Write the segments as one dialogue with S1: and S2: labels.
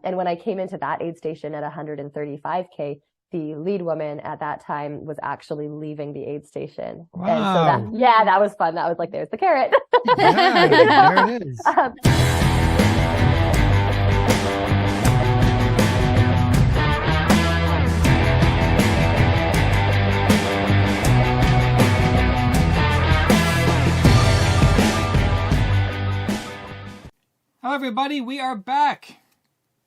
S1: And when I came into that aid station at 135K, the lead woman at that time was actually leaving the aid station.
S2: Wow.
S1: And so that was fun. That was like, there's the carrot.
S2: Yeah, there it is. Hello, everybody. We are back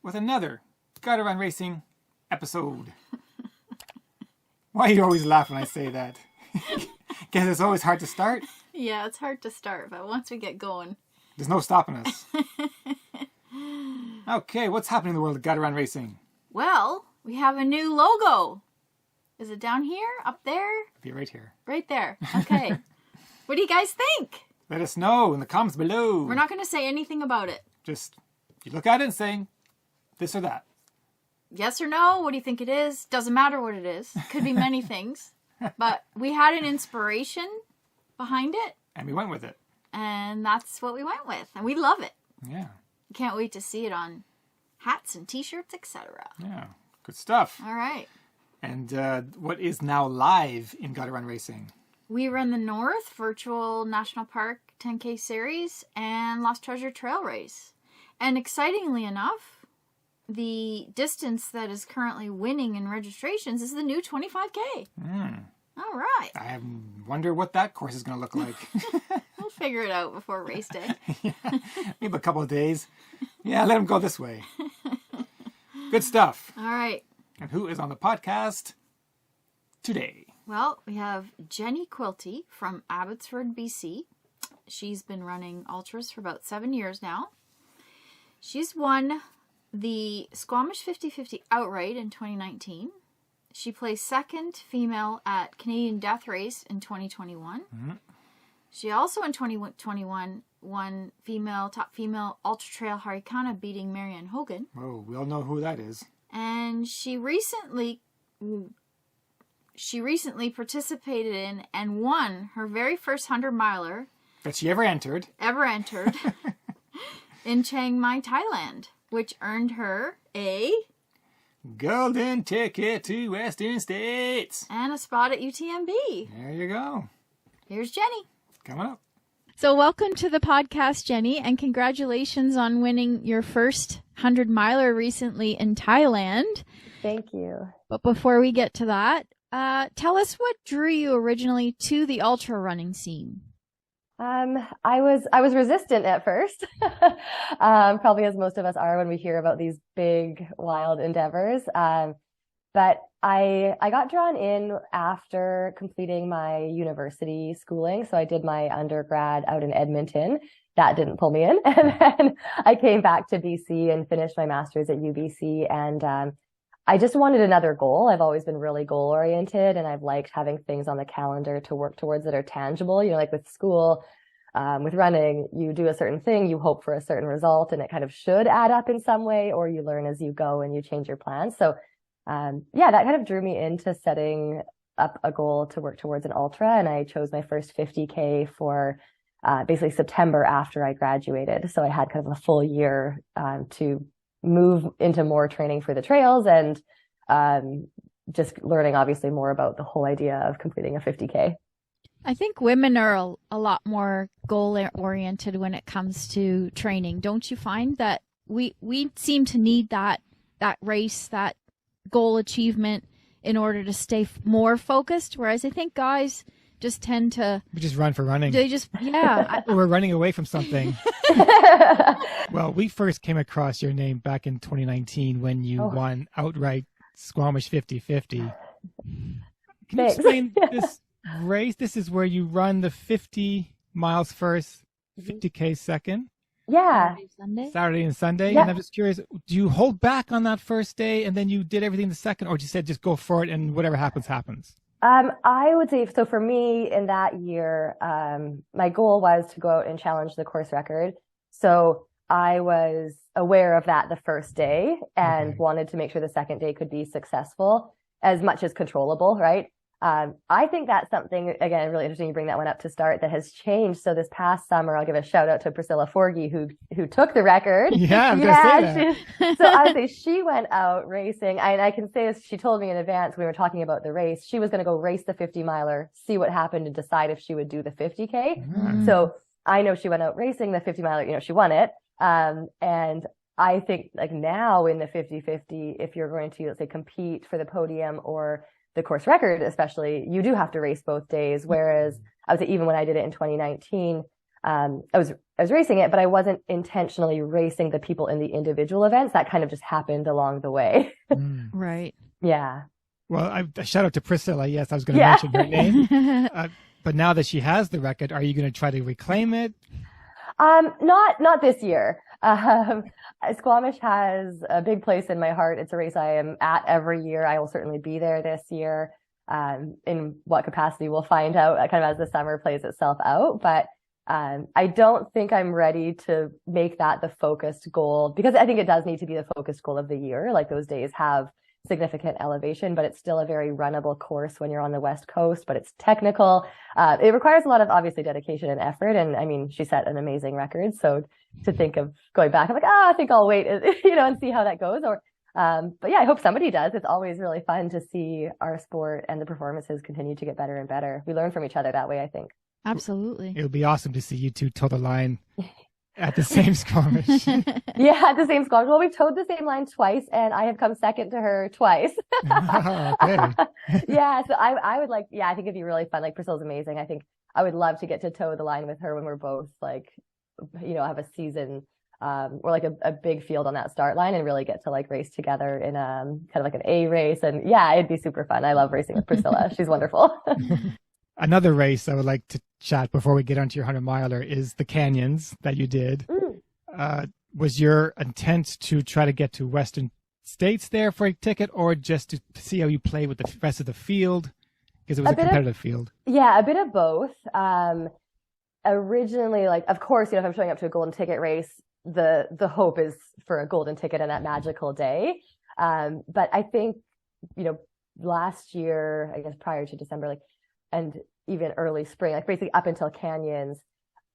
S2: with another GottaRunRacing episode. Why are you always laughing when I say that? Guess it's always hard to start?
S3: Yeah, it's hard to start, but once we get going...
S2: There's no stopping us. Okay, what's happening in the world of GottaRunRacing?
S3: Well, we have a new logo. Is it down here? Up there?
S2: Be right here.
S3: Right there. Okay. What do you guys think?
S2: Let us know in the comments below.
S3: We're not going to say anything about it.
S2: Just, you look at it and saying this or that.
S3: Yes or no? What do you think it is? Doesn't matter what it is. Could be many things. But we had an inspiration behind it.
S2: And we went with it.
S3: And that's what we went with. And we love it.
S2: Yeah.
S3: Can't wait to see it on hats and t-shirts, etc.
S2: Yeah. Good stuff.
S3: All right.
S2: And what is now live in GottaRunRacing?
S3: We run the North Virtual National Park 10K Series and Lost Treasure Trail Race. And excitingly enough, the distance that is currently winning in registrations is the new 25K. All right.
S2: I wonder what that course is going to look like.
S3: We'll figure it out before race day.
S2: Yeah, maybe a couple of days. Yeah, let them go this way. Good stuff.
S3: All right.
S2: And who is on the podcast today?
S3: Well, we have Jenny Quilty from Abbotsford, BC. She's been running ultras for about 7 years now. She's won the Squamish 50-50 outright in 2019. She placed second female at Canadian Death Race in 2021. Mm-hmm. She also in 2021 won top female ultra trail Harikana, beating Marianne Hogan.
S2: Oh, we all know who that is.
S3: And she recently participated in and won her very first 100-miler
S2: that she ever entered
S3: in Chiang Mai, Thailand, which earned her a
S2: golden ticket to Western States
S3: and a spot at UTMB.
S2: There you go.
S3: Here's Jenny.
S2: Coming up.
S4: So welcome to the podcast, Jenny, and congratulations on winning your first 100-miler recently in Thailand.
S1: Thank you.
S4: But before we get to that, tell us what drew you originally to the ultra running scene.
S1: I was resistant at first, probably as most of us are when we hear about these big, wild endeavors. But I got drawn in after completing my university schooling. So I did my undergrad out in Edmonton. That didn't pull me in. And then I came back to BC and finished my master's at UBC. And I just wanted another goal. I've always been really goal oriented, and I've liked having things on the calendar to work towards that are tangible. You know, like with school, with running, you do a certain thing, you hope for a certain result, and it kind of should add up in some way, or you learn as you go and you change your plans. So, that kind of drew me into setting up a goal to work towards an ultra. And I chose my first 50K for basically September after I graduated. So I had kind of a full year to move into more training for the trails and just learning obviously more about the whole idea of completing a 50K.
S4: I think women are a lot more goal-oriented when it comes to training. Don't you find that we seem to need that race, that goal achievement in order to stay more focused? Whereas I think guys just tend to...
S2: We just run for running.
S4: They just, yeah.
S2: We're running away from something. Well, we first came across your name back in 2019 when you won outright Squamish 50-50. Can you explain this race? This is where you run the 50 miles first, 50K second.
S1: Yeah.
S4: Saturday
S2: and Sunday.
S1: Yeah.
S2: And I'm just curious, do you hold back on that first day and then you did everything the second, or you said just go for it and whatever happens, happens?
S1: I would say, so for me in that year, my goal was to go out and challenge the course record. So I was aware of that the first day and wanted to make sure the second day could be successful as much as controllable, right? I think that's something, again, really interesting. You bring that one up to start, that has changed. So this past summer, I'll give a shout out to Priscilla Forgy, who took the record.
S2: Yeah, I'm gonna say that.
S1: So I would say she went out racing. And I can say this, she told me in advance when we were talking about the race, she was going to go race the 50 miler, see what happened, and decide if she would do the 50K. So I know she went out racing the 50 miler, she won it. And I think like now in the 50-50, if you're going to, let's say, compete for the podium or the course record, especially, you do have to race both days. Whereas I would say even when I did it in 2019, I was racing it, but I wasn't intentionally racing the people in the individual events. That kind of just happened along the way.
S4: Right.
S1: Yeah.
S2: Well, a shout out to Priscilla. Yes, I was going to mention her name. But now that she has the record, are you going to try to reclaim it?
S1: Not this year. Squamish has a big place in my heart. It's a race I am at every year. I will certainly be there this year. In what capacity we'll find out kind of as the summer plays itself out. But I don't think I'm ready to make that the focused goal, because I think it does need to be the focused goal of the year. Like those days have significant elevation, but it's still a very runnable course when you're on the West Coast, but it's technical. It requires a lot of obviously dedication and effort. And I mean, she set an amazing record. So to think of going back, I'm like, I think I'll wait, and see how that goes. But yeah, I hope somebody does. It's always really fun to see our sport and the performances continue to get better and better. We learn from each other that way, I think.
S4: Absolutely.
S2: It would be awesome to see you two toe the line at the same Squamish.
S1: Yeah, at the same Squamish. Well, we've towed the same line twice, and I have come second to her twice.
S2: Okay.
S1: Yeah, so I would like, I think it'd be really fun. Like, Priscilla's amazing. I think I would love to get to tow the line with her when we're both like, have a season or like a big field on that start line and really get to like race together in kind of like an A race. And yeah, it'd be super fun. I love racing with Priscilla. She's wonderful.
S2: Another race I would like to chat before we get onto your 100 miler is the canyons that you did. Was your intent to try to get to Western States there for a ticket, or just to see how you play with the rest of the field? Because it was a competitive field. Yeah,
S1: a bit of both. Originally, like, of course, if I'm showing up to a golden ticket race, the hope is for a golden ticket and that magical day. But I think, last year, I guess prior to December, and even early spring, like basically up until canyons,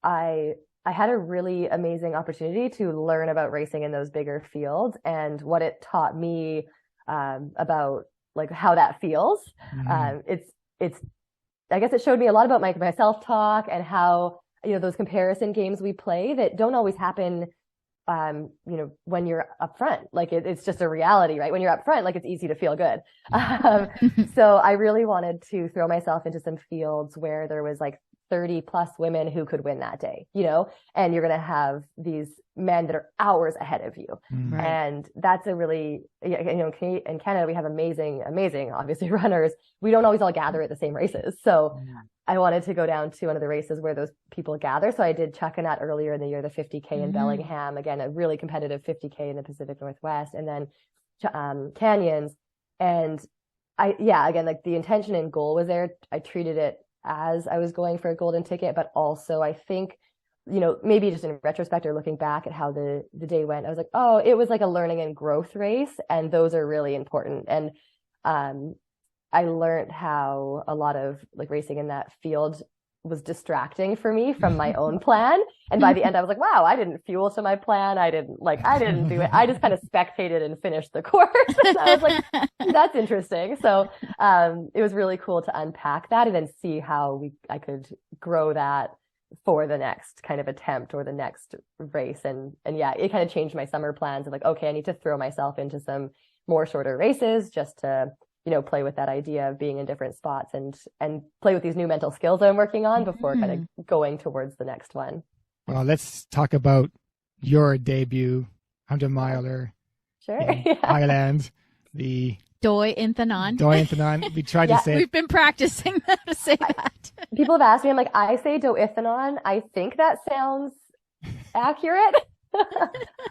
S1: I had a really amazing opportunity to learn about racing in those bigger fields and what it taught me about like how that feels. It's I guess it showed me a lot about my self-talk and how, those comparison games we play that don't always happen, when you're up front. Like it's just a reality, right? When you're up front, like it's easy to feel good. So I really wanted to throw myself into some fields where there was like 30 plus women who could win that day, and you're going to have these men that are hours ahead of you.
S2: Right.
S1: And that's a really, in Canada, we have amazing, obviously runners. We don't always all gather at the same races. So I wanted to go down to one of the races where those people gather. So I did Chuckanut earlier in the year, the 50K in Bellingham, again, a really competitive 50K in the Pacific Northwest, and then canyons. And again, like the intention and goal was there. I treated it as I was going for a golden ticket, but also I think, maybe just in retrospect or looking back at how the day went, I was like, oh, it was like a learning and growth race. And those are really important. And, I learned how a lot of like racing in that field was distracting for me from my own plan. And by the end, I was like, wow, I didn't fuel to my plan. I didn't do it. I just kind of spectated and finished the course. And I was like, that's interesting. So, it was really cool to unpack that and then see how I could grow that for the next kind of attempt or the next race. And yeah, it kind of changed my summer plans of like, okay, I need to throw myself into some more shorter races just to, play with that idea of being in different spots and play with these new mental skills that I'm working on before kind of going towards the next one.
S2: Well, let's talk about your debut 100 miler.
S1: Sure.
S2: In Thailand, the
S4: Doi Inthanon.
S2: We tried to say
S4: We've been practicing to say that.
S1: People have asked me, I'm like, I say Doi Inthanon. I think that sounds accurate.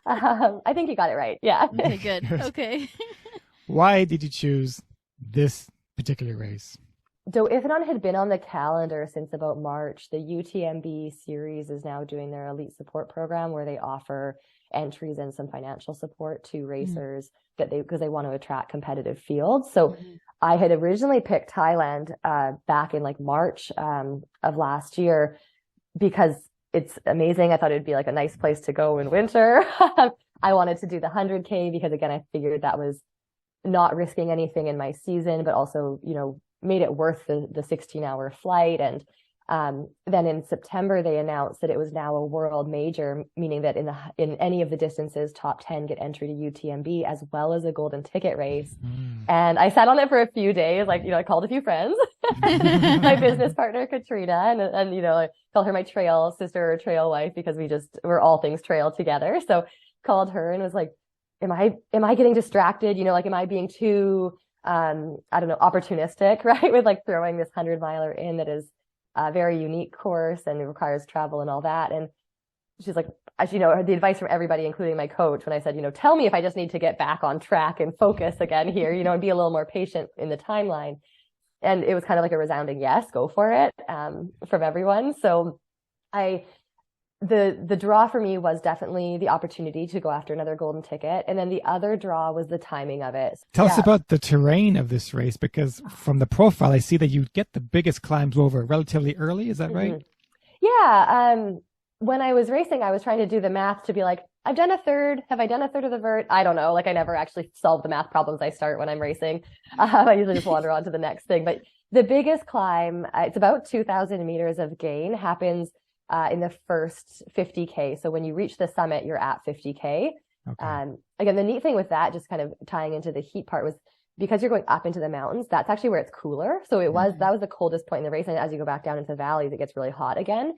S1: I think you got it right. Yeah.
S4: Okay, good. Okay.
S2: Why did you choose this particular race?
S1: Doi Inthanon had been on the calendar since about March. The UTMB series is now doing their elite support program where they offer entries and some financial support to racers because they want to attract competitive fields. So I had originally picked Thailand back in like March of last year because it's amazing. I thought it'd be like a nice place to go in winter. I wanted to do the 100K because, again, I figured that was not risking anything in my season, but also, made it worth the 16-hour flight. And then in September, they announced that it was now a world major, meaning that in any of the distances, top 10 get entry to UTMB as well as a golden ticket race. And I sat on it for a few days. I called a few friends, my business partner, Katrina, and I called her my trail sister or trail wife because we're all things trail together. So called her and was like, am I getting distracted? Am I being too, opportunistic, right? With like throwing this 100-miler in that is a very unique course and it requires travel and all that. And she's like, the advice from everybody, including my coach, when I said, tell me if I just need to get back on track and focus again here, and be a little more patient in the timeline. And it was kind of like a resounding yes, go for it, from everyone. So the draw for me was definitely the opportunity to go after another golden ticket. And then the other draw was the timing of it.
S2: Tell us about the terrain of this race, because from the profile, I see that you get the biggest climbs over relatively early. Is that right?
S1: Yeah. When I was racing, I was trying to do the math to be like, I've done a third. Have I done a third of the vert? I don't know. Like, I never actually solve the math problems I start when I'm racing. I usually just wander on to the next thing. But the biggest climb, it's about 2,000 meters of gain, happens in the first 50K. So when you reach the summit, you're at 50K. Okay. Again, the neat thing with that, just kind of tying into the heat part, was because you're going up into the mountains, that's actually where it's cooler. So that was the coldest point in the race. And as you go back down into the valleys, it gets really hot again.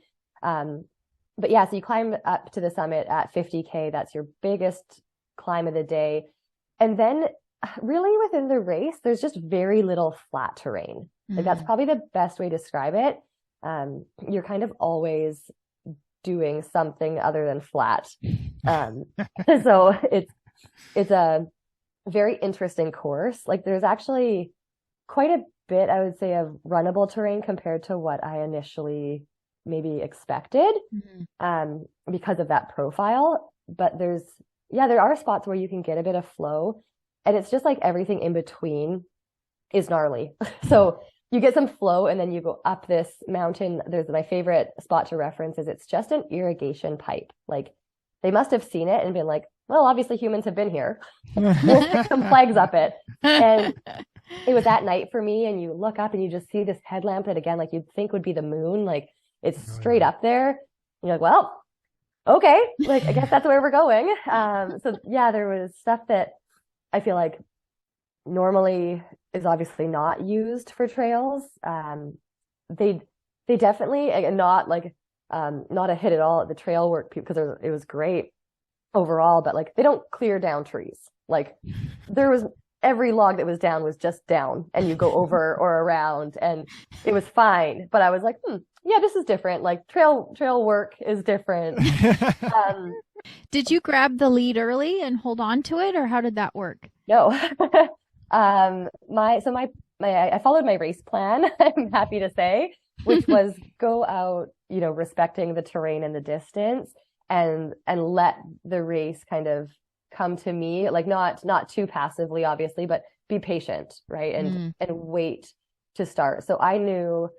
S1: But yeah, so you climb up to the summit at 50K. That's your biggest climb of the day. And then really within the race, there's just very little flat terrain. Like, that's probably the best way to describe it. You're kind of always doing something other than flat. So it's a very interesting course. Like, there's actually quite a bit, I would say, of runnable terrain compared to what I initially maybe expected, because of that profile. But there are spots where you can get a bit of flow, and it's just like everything in between is gnarly. So you get some flow and then you go up this mountain. There's my favorite spot to reference is it's just an irrigation pipe. Like, they must have seen it and been like, well, obviously humans have been here. We'll stick some flags up it. And it was at night for me, and you look up and you just see this headlamp that, again, like you'd think would be the moon. Like, it's straight up there. And you're like, well, okay, like, I guess that's where we're going. So yeah, there was stuff that I feel like normally is obviously not used for trails. They definitely, not like, not a hit at all at the trail work because it was great overall, but like, they don't clear down trees. Like, there was every log that was down was just down, and you go over or around, and it was fine. But I was like, yeah, this is different. Like, trail work is different.
S4: Did you grab the lead early and hold on to it, or how did that work?
S1: No. I followed my race plan, I'm happy to say, which was go out, respecting the terrain and the distance, and let the race kind of come to me, like, not too passively, obviously, but be patient, right? And wait to start. So I knew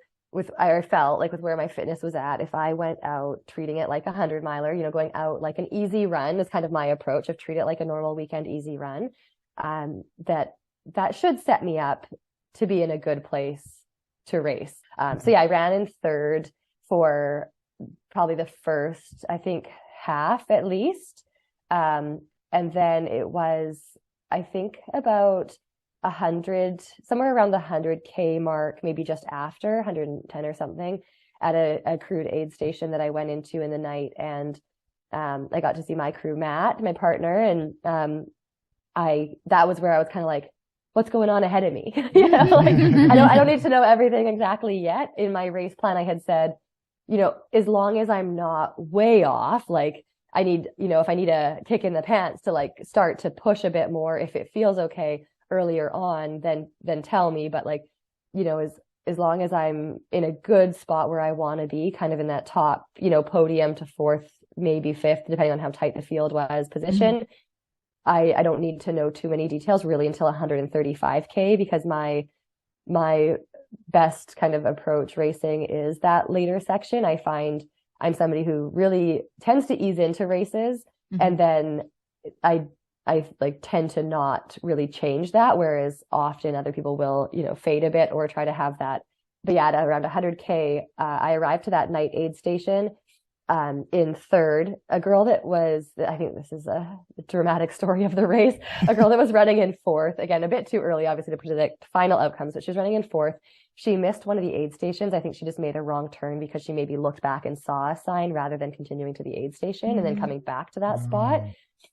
S1: I felt like with where my fitness was at, if I went out treating it like a 100-miler, going out like an easy run is kind of my approach of treat it like a normal weekend easy run, that should set me up to be in a good place to race. So yeah, I ran in third for probably the first, I think, half at least. And then it was, I think, about 100, somewhere around the 100K mark, maybe just after 110 or something, at a crude aid station that I went into in the night. And I got to see my crew, Matt, my partner. And that was where I was kind of like, what's going on ahead of me? Like, I don't need to know everything exactly yet. In my race plan, I had said, as long as I'm not way off, like, I need, if I need a kick in the pants to like start to push a bit more, if it feels okay earlier on, then tell me. But like, as long as I'm in a good spot where I want to be, kind of in that top, podium to fourth maybe fifth, depending on how tight the field was positioned. I don't need to know too many details really until 135K, because my best kind of approach racing is that later section. I find I'm somebody who really tends to ease into races, and then I like tend to not really change that, whereas often other people will, fade a bit or try to have that. But yeah, at around 100K, I arrived to that night aid station in third. A girl that was, I think this is a dramatic story of the race, a girl that was running in fourth, again, a bit too early, obviously, to predict final outcomes, but she was running in fourth. She missed one of the aid stations. I think she just made a wrong turn because she maybe looked back and saw a sign rather than continuing to the aid station and then coming back to that spot.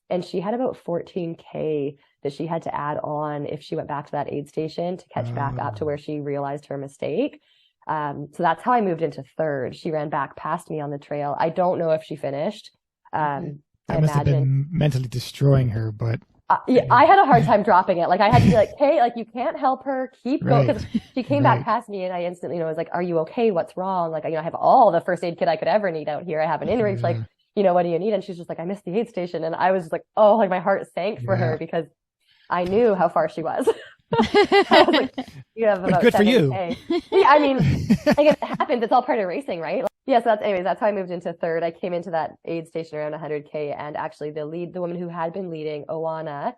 S1: And she had about 14K that she had to add on if she went back to that aid station to catch back up to where she realized her mistake. So that's how I moved into third. She ran back past me on the trail. I don't know if she finished.
S2: That must have been mentally destroying her, but
S1: yeah, I had a hard time dropping it. Like I had to be like, hey, like you can't help her, keep going. Because she came back past me and I instantly, was like, are you okay? What's wrong? Like, I have all the first aid kit I could ever need out here. I have an inReach, like, what do you need? And she's just like, I missed the aid station. And I was just like, oh, like my heart sank for her because I knew how far she was. I was like, you have about
S2: good for you.
S1: Yeah, I mean, like it happens. It's all part of racing, right? Yeah, so that's how I moved into third. I came into that aid station around 100K, and actually the woman who had been leading, Oana,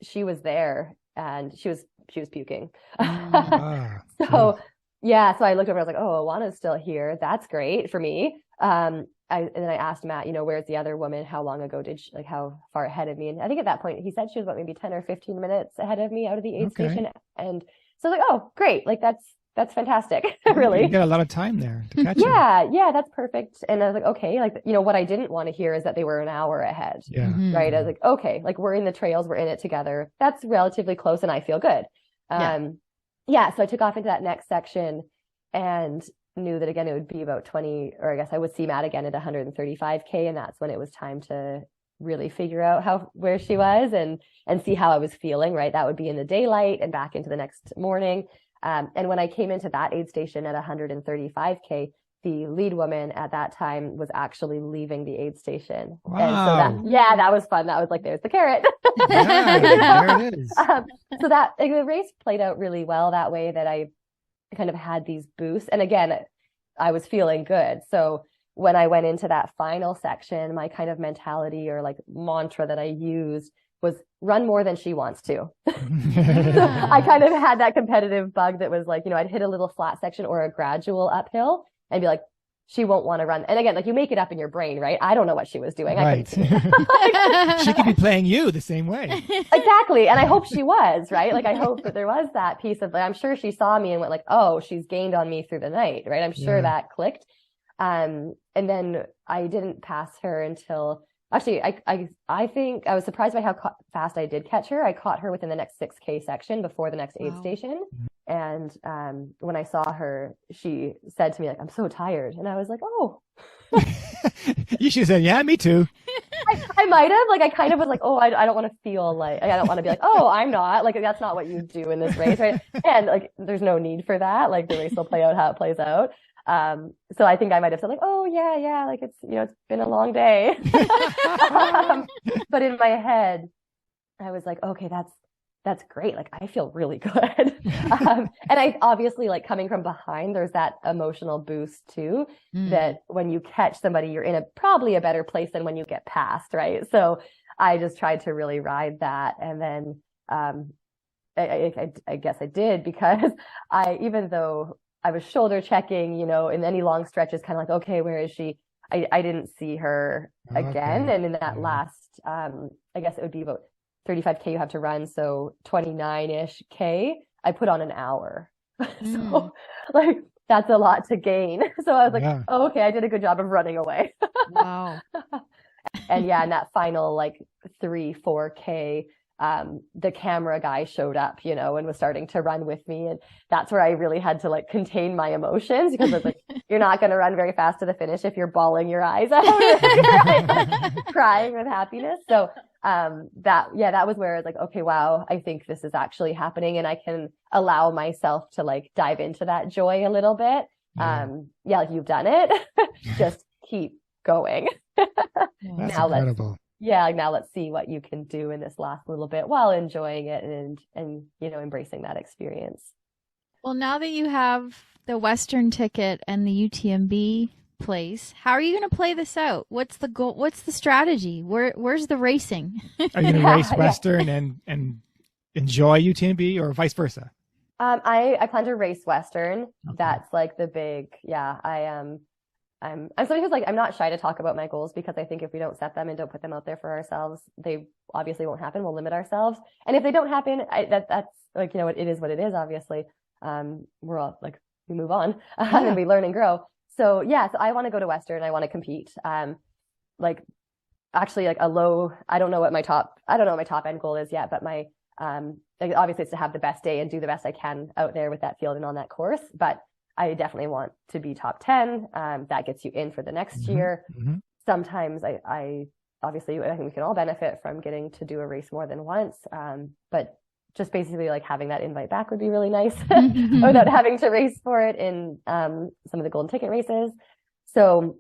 S1: she was there and she was puking. So I looked over, I was like, oh, Oana's still here. That's great for me. And then I asked Matt, where's the other woman? How long ago did she, like, how far ahead of me? And I think at that point he said she was about maybe 10 or 15 minutes ahead of me out of the aid station. And so I was like, oh, great. Like that's fantastic. Really.
S2: You got a lot of time there to catch
S1: her. Yeah, that's perfect. And I was like, okay, like, what I didn't want to hear is that they were an hour ahead. Yeah. Right. I was like, okay, like we're in the trails, we're in it together. That's relatively close and I feel good. So I took off into that next section and knew that again it would be about 20, or I guess I would see Matt again at 135K, and that's when it was time to really figure out where she was and see how I was feeling, right? That would be in the daylight and back into the next morning. And when I came into that aid station at 135K, the lead woman at that time was actually leaving the aid station.
S2: Wow.
S1: And so that was fun. That was like, there's the carrot.
S2: There it is.
S1: So that the race played out really well that way, that I kind of had these boosts. And again, I was feeling good. So when I went into that final section, my kind of mentality or like mantra that I used was run more than she wants to. I kind of had that competitive bug that was like, I'd hit a little flat section or a gradual uphill and be like, she won't want to run. And again, like you make it up in your brain, right? I don't know what she was doing.
S2: Right. She could be playing you the same way.
S1: Exactly. And I hope she was, right? Like I hope that there was that piece of, like, I'm sure she saw me and went like, oh, she's gained on me through the night, right? I'm sure that clicked. And then I didn't pass her until, actually, I think I was surprised by how fast I did catch her. I caught her within the next 6K section before the next aid station. And when I saw her, she said to me, like, I'm so tired. And I was like, oh.
S2: You should have said, yeah, me too.
S1: I might have. Like, I kind of was like, oh, I don't want to feel like, I don't want to be like, oh, I'm not. Like, that's not what you do in this race, right? And, like, there's no need for that. Like, the race will play out how it plays out. So I think I might have said like, oh yeah, like it's, it's been a long day. But in my head, I was like, okay, that's great. Like, I feel really good. And I obviously, like, coming from behind, there's that emotional boost too, that when you catch somebody, you're in probably a better place than when you get past. Right. So I just tried to really ride that. And then, I guess I did, because even though I was shoulder checking, in any long stretches, kind of like, okay, where is she? I didn't see her again. And in that last, I guess it would be about 35K you have to run. So 29-ish K, I put on an hour. So like, that's a lot to gain. So I was like, oh, okay, I did a good job of running away.
S4: Wow.
S1: And in that final like 3-4K, the camera guy showed up, and was starting to run with me. And that's where I really had to like contain my emotions, because I was like, you're not going to run very fast to the finish if you're bawling your eyes out, crying with happiness. So, that was where I was like, okay, wow, I think this is actually happening, and I can allow myself to like dive into that joy a little bit. Like, you've done it. Just keep going.
S2: That's incredible.
S1: Now let's see what you can do in this last little bit while enjoying it and embracing that experience.
S4: Well, now that you have the Western ticket and the UTMB place, how are you going to play this out? What's the goal? What's the strategy? Where's the racing? Are you
S2: going to race Western and enjoy UTMB or vice versa?
S1: I plan to race Western. Okay. That's like the big, I'm somebody who's like, I'm not shy to talk about my goals because I think if we don't set them and don't put them out there for ourselves, they obviously won't happen. We'll limit ourselves. And if they don't happen, that's like, it is what it is, obviously. We're all like, we move on and we learn and grow. So so I want to go to Western. I want to compete. Actually like I don't know what my top end goal is yet, but my, obviously it's to have the best day and do the best I can out there with that field and on that course. But I definitely want to be top 10. That gets you in for the next year. Mm-hmm. Sometimes I obviously, I think we can all benefit from getting to do a race more than once. But just basically like having that invite back would be really nice without having to race for it in some of the golden ticket races. So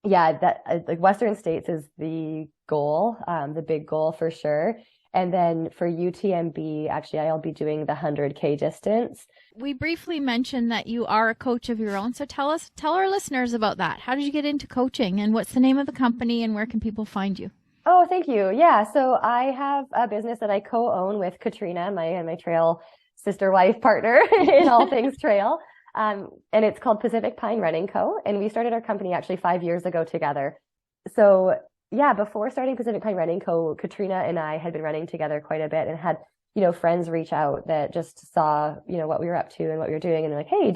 S1: that like Western States is the goal, the big goal for sure. And then for UTMB, actually, I'll be doing the 100K distance.
S4: We briefly mentioned that you are a coach of your own. So tell our listeners about that. How did you get into coaching and what's the name of the company and where can people find you?
S1: Oh, thank you. Yeah. So I have a business that I co-own with Katrina, my trail sister wife partner in all things trail. And it's called Pacific Pine Running Co. And we started our company actually 5 years ago together. So before starting Pacific Pine Running Co., Katrina and I had been running together quite a bit and had, friends reach out that just saw, what we were up to and what we were doing. And they're like, hey,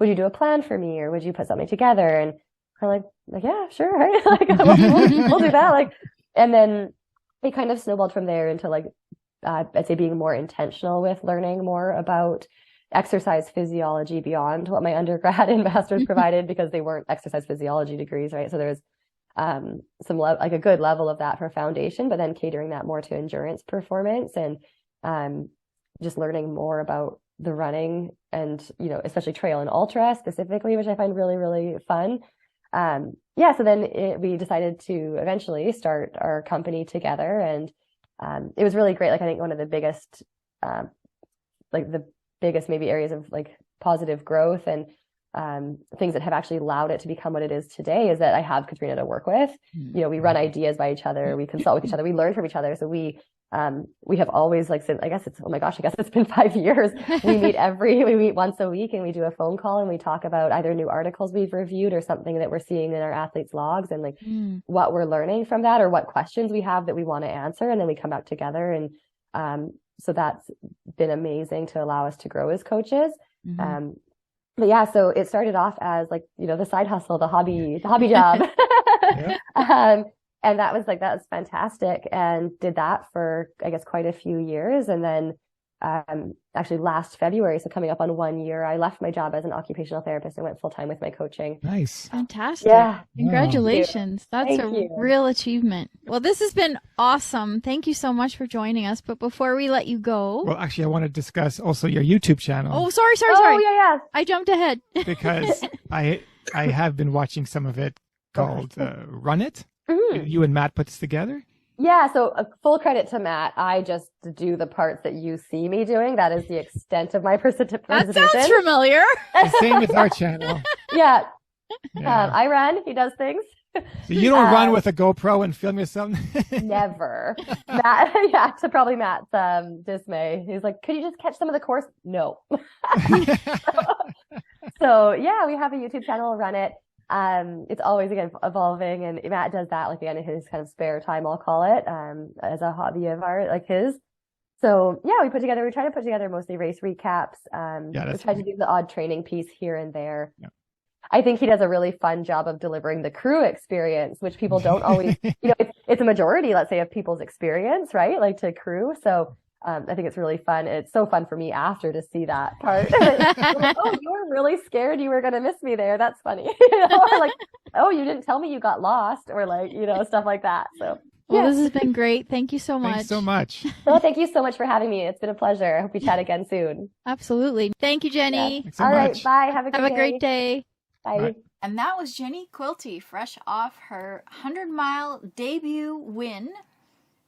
S1: would you do a plan for me or would you put something together? And I'm like, yeah, sure. Right? Like, we'll do that. Like, and then it kind of snowballed from there into like, I'd say being more intentional with learning more about exercise physiology beyond what my undergrad and master's provided because they weren't exercise physiology degrees, right? So there's some like a good level of that for foundation, but then catering that more to endurance performance and just learning more about the running and, especially trail and ultra specifically, which I find really, really fun. So then we decided to eventually start our company together and it was really great. Like I think one of the biggest, maybe areas of like positive growth and things that have actually allowed it to become what it is today is that I have Katrina to work with. We run ideas by each other. We consult with each other. We learn from each other. So we have always since, I guess it's been 5 years. We meet once a week and we do a phone call and we talk about either new articles we've reviewed or something that we're seeing in our athletes' logs and what we're learning from that or what questions we have that we want to answer. And then we come back together. And so that's been amazing to allow us to grow as coaches. Mm-hmm. So it started off as the side hustle, the hobby job. And that was fantastic and did that for, I guess, quite a few years. And then, actually last February, so coming up on 1 year, I left my job as an occupational therapist and went full time with my coaching.
S2: Nice.
S4: Fantastic. Yeah. Congratulations. Wow. That's a real achievement. Well, this has been awesome. Thank you so much for joining us. But before we let you go.
S2: Well, actually, I want to discuss also your YouTube channel.
S4: Oh, sorry.
S1: Oh, yeah.
S4: I jumped ahead.
S2: Because I have been watching some of it called Run It. Mm-hmm. You and Matt put this together?
S1: Yeah, so full credit to Matt. I just do the parts that you see me doing. That is the extent of my participation.
S4: That sounds familiar.
S2: The same with our channel.
S1: Yeah. I run. He does things.
S2: So you don't run with a GoPro and film yourself?
S1: Never. Matt, to probably Matt's dismay. He's like, could you just catch some of the course? No. So we have a YouTube channel, Run It. It's always again evolving, and Matt does that like in his kind of spare time, I'll call it, as a hobby of art like his. So we try to put together mostly race recaps. We try to do the odd training piece here and there. Yeah. I think he does a really fun job of delivering the crew experience, which people don't always, it's a majority, let's say, of people's experience, right? Like to crew. So I think it's really fun. It's so fun for me after to see that part. Oh, you were really scared you were going to miss me there. That's funny. Or like, oh, you didn't tell me you got lost, or like, stuff like that. So,
S4: well, this has been great. Thank you so much.
S2: Thanks so much.
S1: Well, thank you so much for having me. It's been a pleasure. I hope we chat again soon.
S4: Absolutely. Thank you, Jenny.
S2: Thanks so
S1: All
S2: much.
S1: Right. Bye. Have a great day.
S4: Great day.
S1: Bye.
S3: And that was Jenny Quilty, fresh off her 100-mile debut win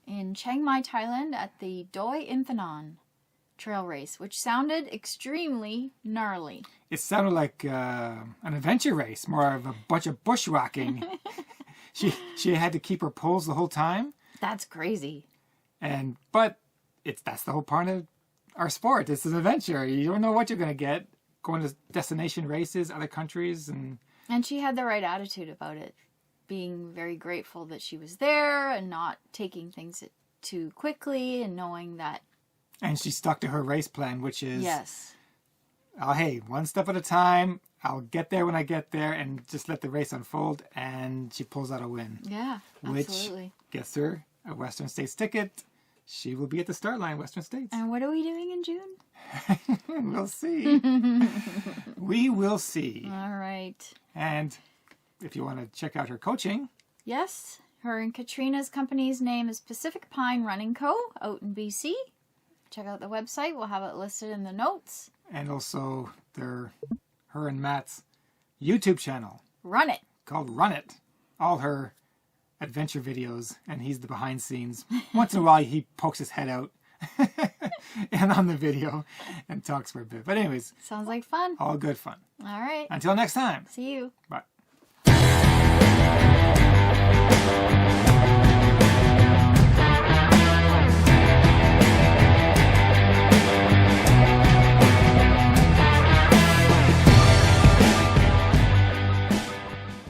S3: in Chiang Mai, Thailand at the Doi Inthanon trail race, which sounded extremely gnarly.
S2: It sounded like an adventure race, more of a bunch of bushwhacking. she had to keep her poles the whole time.
S3: That's crazy.
S2: But that's the whole part of our sport. It's an adventure. You don't know what you're going to get. Going to destination races, other countries,
S3: and she had the right attitude about it, being very grateful that she was there and not taking things too quickly, and knowing that.
S2: And she stuck to her race plan, which is,
S3: yes,
S2: oh, hey, one step at a time. I'll get there when I get there, and just let the race unfold. And she pulls out a win.
S3: Yeah, absolutely.
S2: Which gets her a Western States ticket. She will be at the start line, Western States.
S3: And what are we doing in June?
S2: We'll see. We will see.
S3: All right.
S2: And if you want to check out her coaching.
S3: Her and Katrina's company's name is Pacific Pine Running Co. out in BC. Check out the website. We'll have it listed in the notes.
S2: And also her and Matt's YouTube channel.
S3: Run It.
S2: Called Run It. All her adventure videos, and he's the behind scenes. Once in a while he pokes his head out and on the video and talks for a bit. But anyways.
S3: Sounds like fun.
S2: All good fun.
S3: All right.
S2: Until next time.
S3: See you.
S2: Bye.